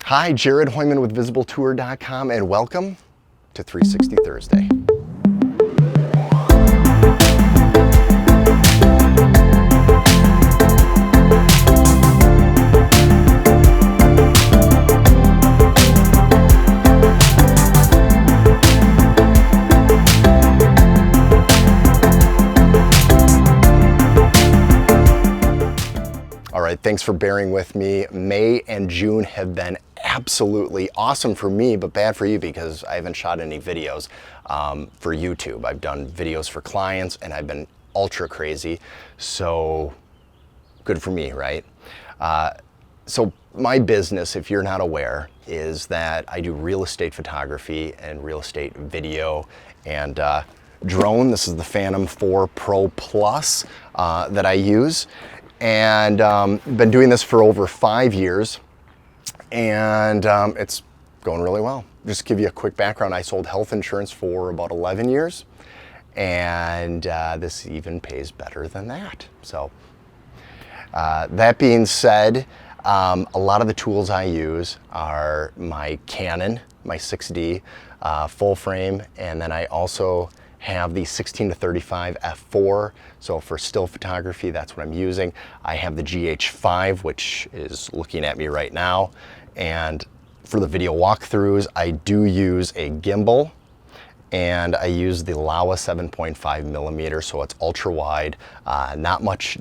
Hi, Jared Hoyman with VisibleTour.com, and welcome to 360 Thursday. All right, thanks for bearing with me. May and June have been absolutely awesome for me, but bad for you because I haven't shot any videos for YouTube. I've done videos for clients and I've been ultra crazy, so good for me, right? So my business, if you're not aware, is that I do real estate photography and real estate video and drone. This is the Phantom 4 Pro Plus that I use. And been doing this for over 5 years, and it's going really well. Just to give you a quick background, I sold health insurance for about 11 years, and this even pays better than that. So that being said, a lot of the tools I use are my Canon, my 6D full frame, and then I also have the 16-35 f4, so for still photography, that's what I'm using. I have the GH5, which is looking at me right now, and for the video walkthroughs, I do use a gimbal, and I use the Laowa 7.5 millimeter, so it's ultra wide, not much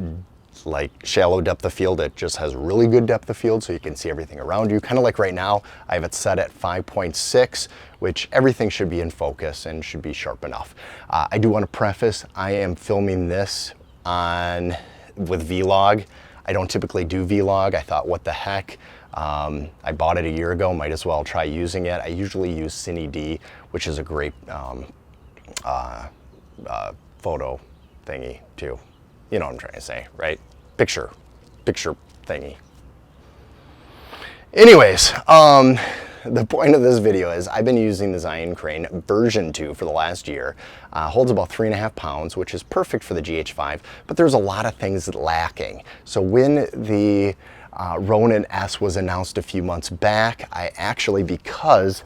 like shallow depth of field. It just has really good depth of field, so you can see everything around you. Kind of like right now, I have it set at 5.6, which everything should be in focus and should be sharp enough. I do want to preface, I am filming this with Vlog. I don't typically do Vlog. I thought, what the heck? I bought it a year ago, might as well try using it. I usually use Cine D, which is a great photo thingy too. You know what I'm trying to say, right? Picture thingy. Anyways, the point of this video is I've been using the Zion Crane version 2 for the last year. Holds about 3.5 pounds, which is perfect for the GH5, but there's a lot of things lacking. So when the Ronin S was announced a few months back, I actually, because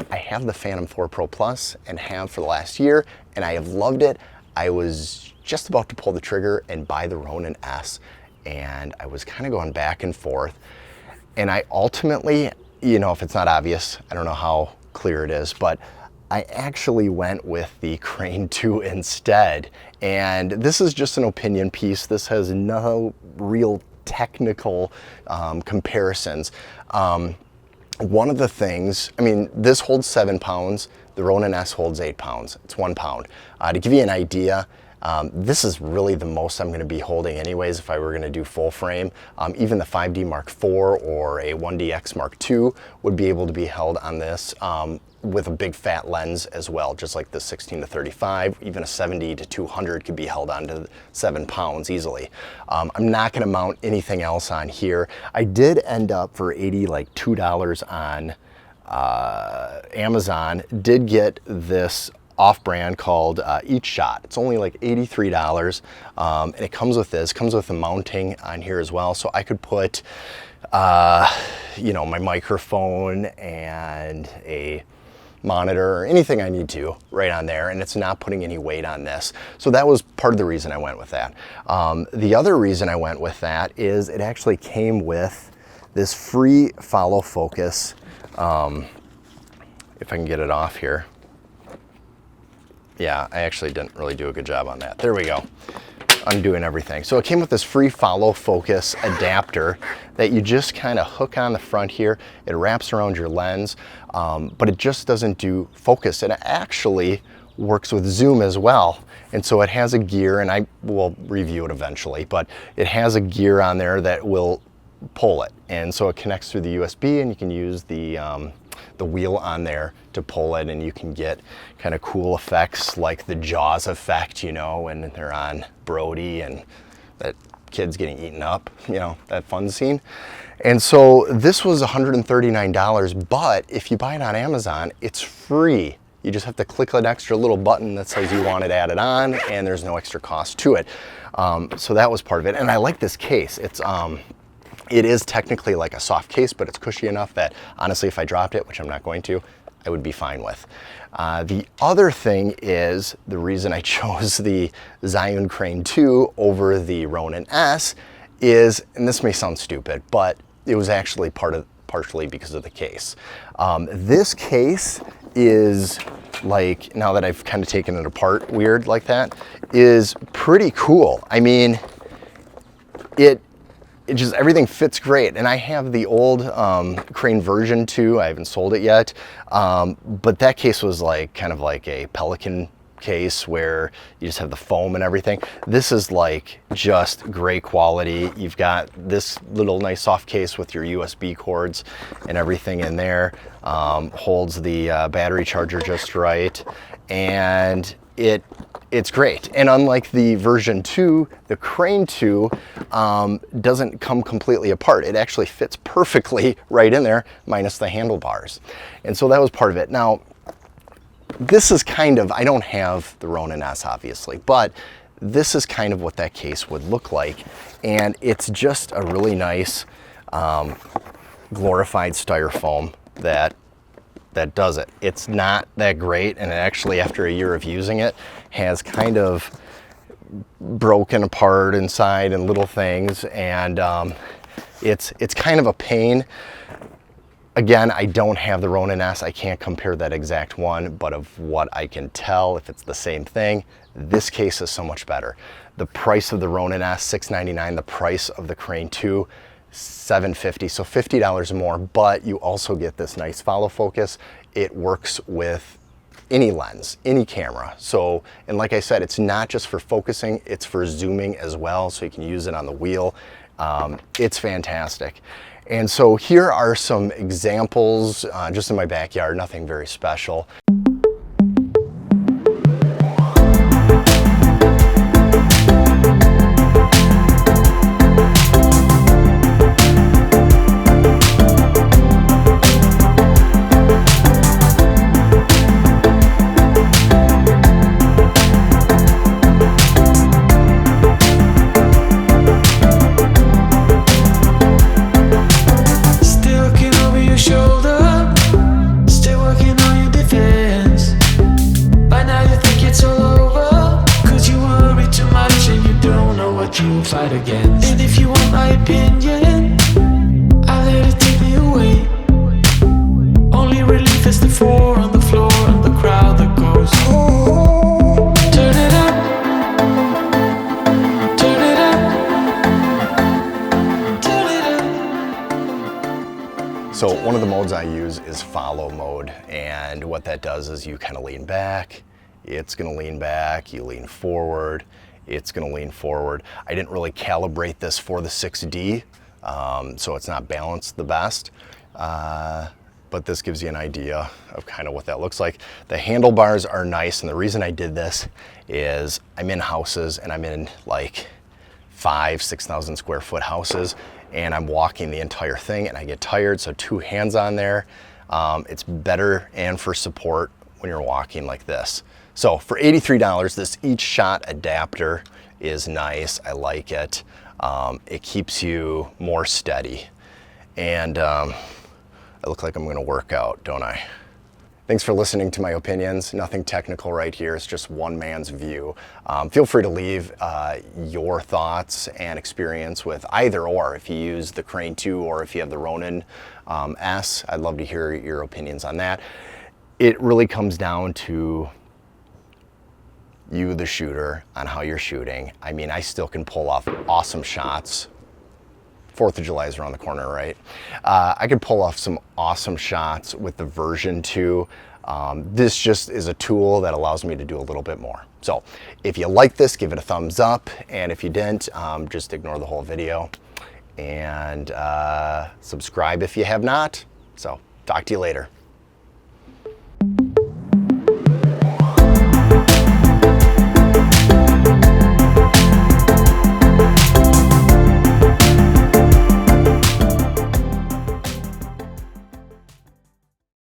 I have the Phantom 4 Pro Plus and have for the last year, and I have loved it, I was just about to pull the trigger and buy the Ronin S, and I was kind of going back and forth, and I ultimately, you know, if it's not obvious, I don't know how clear it is, but I actually went with the Crane 2 instead. And this is just an opinion piece. This has no real technical comparisons. One of the things, I mean, this holds 7 pounds, the Ronin S holds 8 pounds, it's 1 pound. To give you an idea, this is really the most I'm going to be holding anyways if I were going to do full frame. Even the 5D Mark IV or a 1DX Mark II would be able to be held on this with a big fat lens as well, just like the 16-35. Even a 70-200 could be held on to 7 pounds easily. I'm not going to mount anything else on here. I did end up for $2 on Amazon, did get this off-brand called Each Shot. It's only like $83, and it comes with this, comes with the mounting on here as well, so I could put you know, my microphone and a monitor or anything I need to right on there, and it's not putting any weight on this. So that was part of the reason I went with that. The other reason I went with that is it actually came with this free follow focus. If I can get it off here. Yeah, I actually didn't really do a good job on that. There we go. Undoing everything. So it came with this free follow focus adapter that you just kind of hook on the front here. It wraps around your lens, but it just doesn't do focus. It actually works with zoom as well. And so it has a gear, and I will review it eventually, but it has a gear on there that will pull it. And so it connects through the USB, and you can use the wheel on there to pull it, and you can get kind of cool effects like the Jaws effect, you know, when they're on Brody and that kid's getting eaten up, you know, that fun scene. And so this was $139, but if you buy it on Amazon, it's free. You just have to click an extra little button that says you want it added on, and there's no extra cost to it. So that was part of it. And I like this case. It's It is technically like a soft case, but it's cushy enough that honestly, if I dropped it, which I'm not going to, I would be fine with. The other thing is the reason I chose the Zhiyun Crane 2 over the Ronin S is, and this may sound stupid, but it was actually partially because of the case. This case is like, now that I've kind of taken it apart weird like that, is pretty cool. I mean, it just, everything fits great. And I have the old Crane version 2. I haven't sold it yet. But that case was like kind of like a Pelican case where you just have the foam and everything. This is like just great quality. You've got this little nice soft case with your USB cords and everything in there. Holds the battery charger just right. And it's great. And unlike the version 2, the Crane 2 doesn't come completely apart. It actually fits perfectly right in there, minus the handlebars. And so that was part of it. Now, this is kind of, I don't have the Ronin S obviously, but this is kind of what that case would look like. And it's just a really nice glorified styrofoam that does it. It's not that great, and it actually, after a year of using it, has kind of broken apart inside and little things, and it's kind of a pain. Again, I don't have the Ronin S. I can't compare that exact one, but of what I can tell, if it's the same thing, this case is so much better. The price of the Ronin S, $699. The price of the Crane 2, $750, so $50 more, but you also get this nice follow focus. It works with any lens, any camera. So, and like I said, it's not just for focusing, it's for zooming as well, so you can use it on the wheel. It's fantastic. And so here are some examples just in my backyard, nothing very special. Fight against. And if you want my opinion, I let it take me away. Only relief is the 4 on the floor and the crowd that goes, oh, turn it up, turn it up, turn it up. So one of the modes I use is follow mode, and what that does is you kind of lean back, it's going to lean back, you lean forward, it's going to lean forward. I didn't really calibrate this for the 6D, so it's not balanced the best, but this gives you an idea of kind of what that looks like. The handlebars are nice, and the reason I did this is I'm in houses, and I'm in like 6,000 square foot houses, and I'm walking the entire thing, and I get tired, so 2 hands on there. It's better and for support when you're walking like this. So for $83, this each shot adapter is nice. I like it. It keeps you more steady. And I look like I'm gonna work out, don't I? Thanks for listening to my opinions. Nothing technical right here. It's just one man's view. Feel free to leave your thoughts and experience with either or. If you use the Crane 2 or if you have the Ronin S, I'd love to hear your opinions on that. It really comes down to you, the shooter, on how you're shooting. I mean, I still can pull off awesome shots. 4th of July is around the corner, right? I could pull off some awesome shots with the version 2. This just is a tool that allows me to do a little bit more. So if you like this, give it a thumbs up. And if you didn't, just ignore the whole video. And subscribe if you have not. So talk to you later.